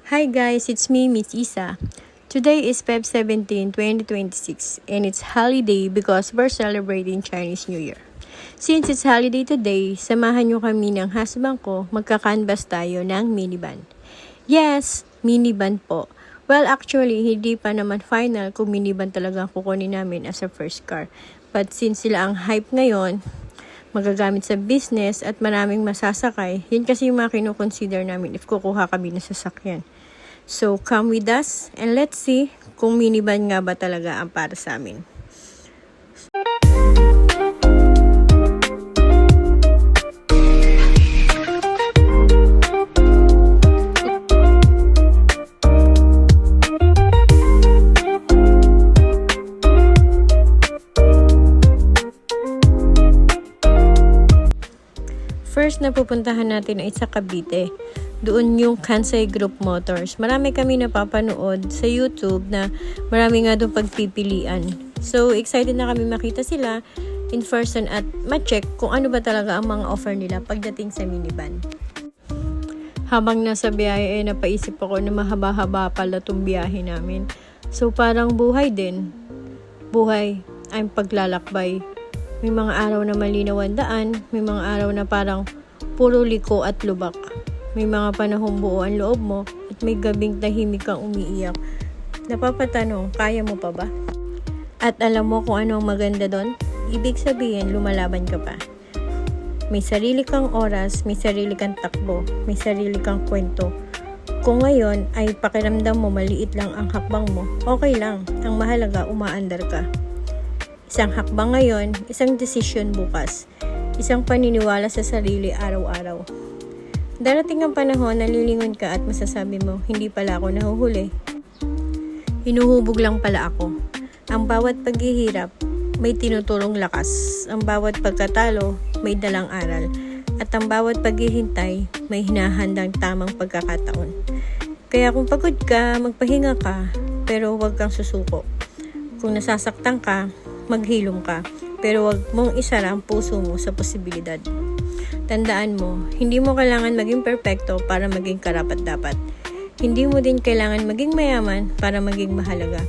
Hi guys, it's me, Miss Isa. Today is Feb 17, 2026 and it's holiday because we're celebrating Chinese New Year. Since it's holiday today, samahan nyo kami ng husband ko, magka-canvas tayo ng minivan. Yes, minivan po. Well, actually, hindi pa naman final kung minivan talaga kukunin namin as a first car. But since sila ang hype ngayon, magagamit sa business at maraming masasakay, yun kasi yung mga kinukonsider namin if kukuha kami ng sasakyan. So, come with us and let's see kung minivan nga ba talaga ang para sa amin. First na pupuntahan natin ay sa Cavite. Doon yung Kansai Group Motors. Marami kami napapanood sa YouTube na marami nga doon pagpipilian. So, excited na kami makita sila in person at ma-check kung ano ba talaga ang mga offer nila pagdating sa minivan. Habang nasa biyahe ay napaisip ako na mahaba-haba pala itong biyahe namin. So, parang buhay din. Buhay ay paglalakbay. May mga araw na malinaw ang daan, may mga araw na parang puro liko at lubak. May mga panahong buo ang loob mo at may gabing tahimik kang umiiyak. Napapatanong, kaya mo pa ba? At alam mo kung ano ang maganda doon? Ibig sabihin, lumalaban ka pa. May sarili kang oras, may sarili kang takbo, may sarili kang kwento. Kung ngayon ay pakiramdam mo maliit lang ang hakbang mo, okay lang. Ang mahalaga, umaandar ka. Isang hakbang ngayon, isang desisyon bukas. Isang paniniwala sa sarili araw-araw. Darating ang panahon na lilingon ka at masasabi mo, hindi pala ako nahuhuli. Hinuhubog lang pala ako. Ang bawat paghihirap, may tinutulong lakas. Ang bawat pagkatalo, may dalang aral. At ang bawat paghihintay, may hinahandang tamang pagkakataon. Kaya kung pagod ka, magpahinga ka, pero huwag kang susuko. Kung nasasaktan ka, maghilom ka, pero huwag mong isara ang puso mo sa posibilidad. Tandaan mo, hindi mo kailangan maging perpekto para maging karapat-dapat. Hindi mo din kailangan maging mayaman para maging mahalaga.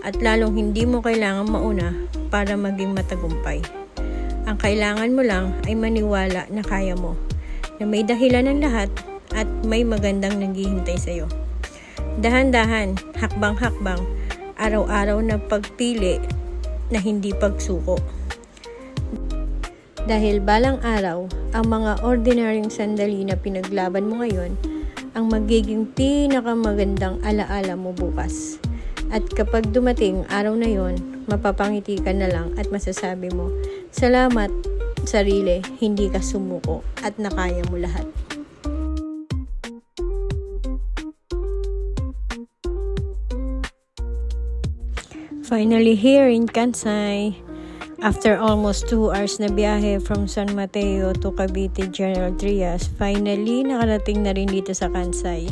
At lalong hindi mo kailangan mauna para maging matagumpay. Ang kailangan mo lang ay maniwala na kaya mo, na may dahilan ng lahat at may magandang naghihintay sa'yo. Dahan-dahan, hakbang-hakbang, araw-araw na pagpili na hindi pagsuko. Dahil balang araw, ang mga ordinaryong sandali na pinaglaban mo ngayon ang magiging pinakamagandang alaala mo bukas. At kapag dumating araw na yon, mapapangiti ka na lang at masasabi mo, salamat sarili, hindi ka sumuko at nakaya mo lahat. Finally here in Kansai. After almost 2 hours na biyahe from San Mateo to Cavite General Trias, finally nakarating na rin dito sa Kansai.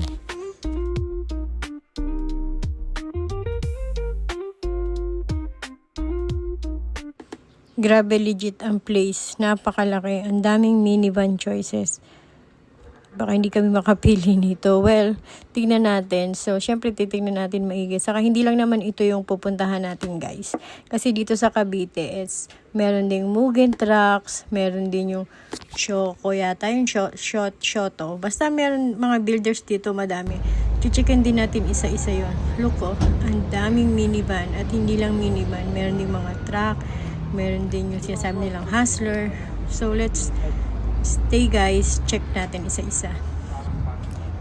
Grabe legit ang place, napakalaki, ang daming minivan choices. Baka hindi kami makapili nito. Well, tingnan natin. So, syempre titingnan natin maigi. Saka hindi lang naman ito yung pupuntahan natin, guys. Kasi dito sa Cavite, meron ding Mugen trucks, meron din yung Choco yata, yung Shoto. Basta meron mga builders dito, madami. Chichikin din natin isa-isa yon. Look ang daming minivan. At hindi lang minivan, meron ding mga truck, meron din yung sinasabi nilang hustler. So, let's stay guys, check natin isa-isa.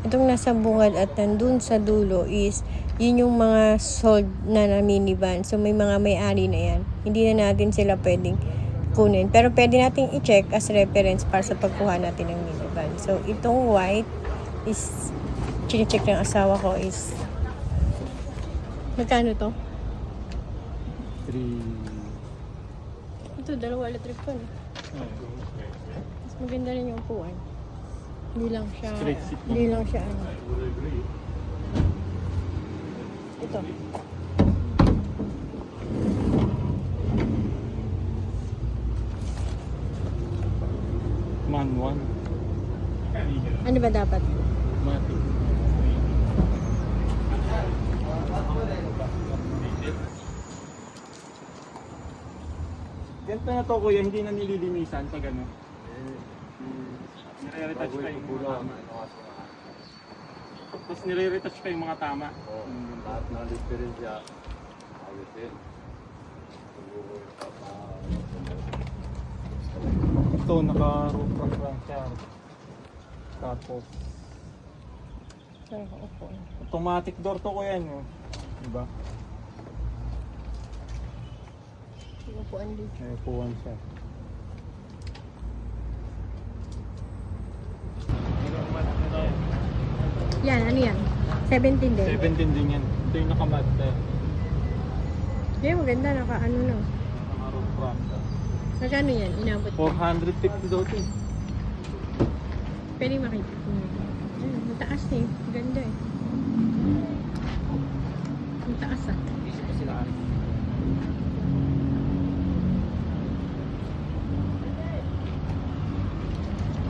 Itong nasa bungad at nandun sa dulo is yun yung mga sold na minivan. So may mga may-ari na yan. Hindi na natin sila pwedeng kunin. Pero pwede natin i-check as reference para sa pagkuha natin ng minivan. So itong white is chine-check ng asawa ko is magkano to? 3. Ito, dalawa electric fan. Maganda rin yung upuan. Hindi lang siya ano. Ito. Man 1. Ano ba dapat? Matic. na to kuya, hindi na nililinisan pag ano. Nire-retouch pa yung mga tama. Tapos nire-retouch pa yung mga tama. Lahat na diferensya. Ayos din. Ito, naka-roof rack lang siya. Tapos, Saan ka upo? automatic door to kuya no. Diba? Upuan dito. May upuan siya. Yan, ano yan? 17 din. 17 din yan. Ito yung nakamat eh. Hindi, maganda. Naka-ano na. Naka-roof rack. Magkano yan? Inabot ko. 450 daw ito. Pwede makita. Ayun, mataas eh. Ganda eh. Mataas ah. Isip ko sila aris.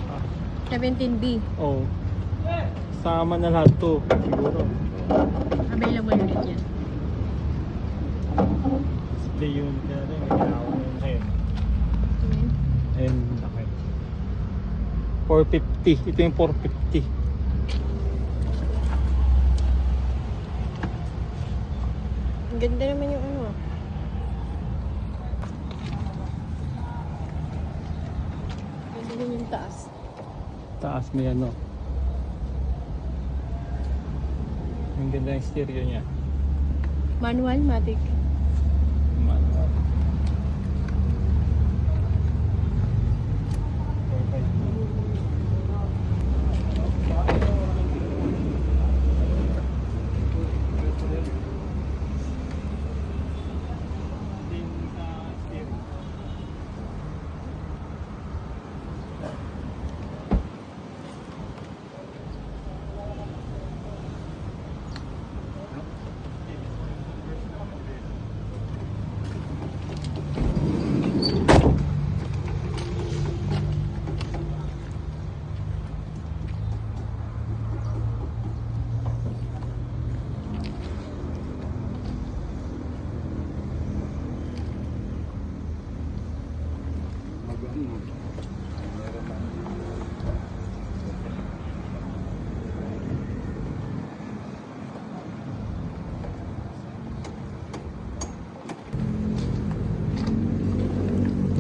Ah, 17B. oh. Sama na lahat to. Siguro. Available ulit yan. Display unit na rin. May ginawa na yun ngayon. Tingnan. And laki. 450. Ito yung 450. Ang ganda naman yung ano ah. Ganda din yung taas. Taas may ano. Ang ganda yung stereo niya. Manual, matic. Manual.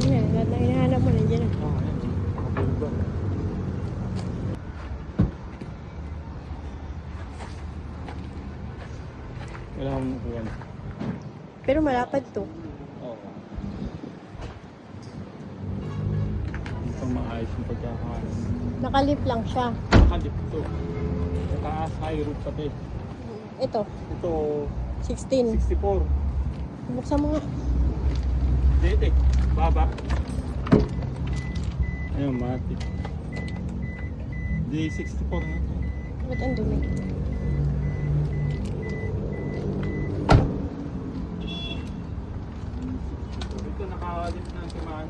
Yan, lahat na hinahanap mo nandiyan ah. Oh, ayan. Mabulba. Kailangan mo upuan. Pero malapad to. Oo. Ito maayos yung pagkakaano. Nakalip lang siya. Nakalip ito. Sa taas, high roof pati. Ito, Ito, 16. 64. Buksan mo nga. Dete, baba. Ayun, matik. D64 na ito. Ba't ang dumi? Ito, nakakalip na ang kimaan.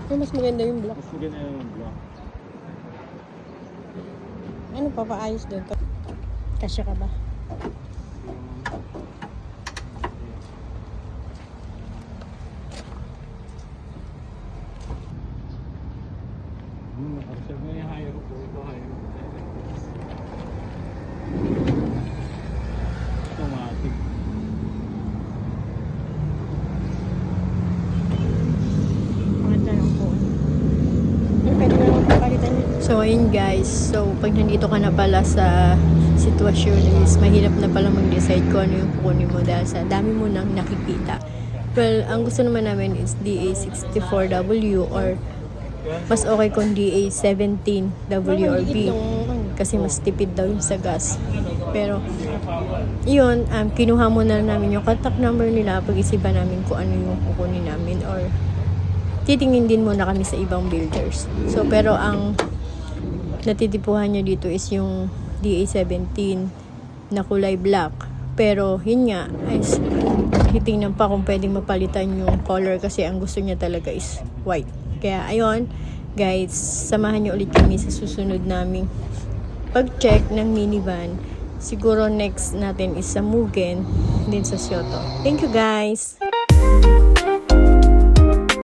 Ay, mas maganda yung black. Mas maganda yung block. Ano pa paayos doon? Kasya ka ba? Nakareserve na yung high roof. Ito high roof. Automatic. Maganda lang po. Ay, pwede na lang papalitan yun. So, ayun guys. So, pag nandito ka na pala sa sitwasyon is mahirap na pala mag-decide kung ano yung kukunin mo dahil sa dami mo nang nakikita. Well, ang gusto naman namin is DA64W or mas okay kung DA17W or B kasi mas tipid daw yung sa gas. Pero, yun, kinuha muna namin yung contact number nila, pag-isipan namin kung ano yung kukunin namin or titingin din muna kami sa ibang builders. So, pero ang natitipuhan nyo dito is yung DA17 na kulay black. Pero, yun nga, is hitingnan pa kung pwedeng mapalitan yung color kasi ang gusto niya talaga is white. Kaya, ayun, guys, samahan nyo ulit kami sa susunod naming pag-check ng minivan. Siguro next natin is sa Mugen, din sa Kyoto. Thank you, guys!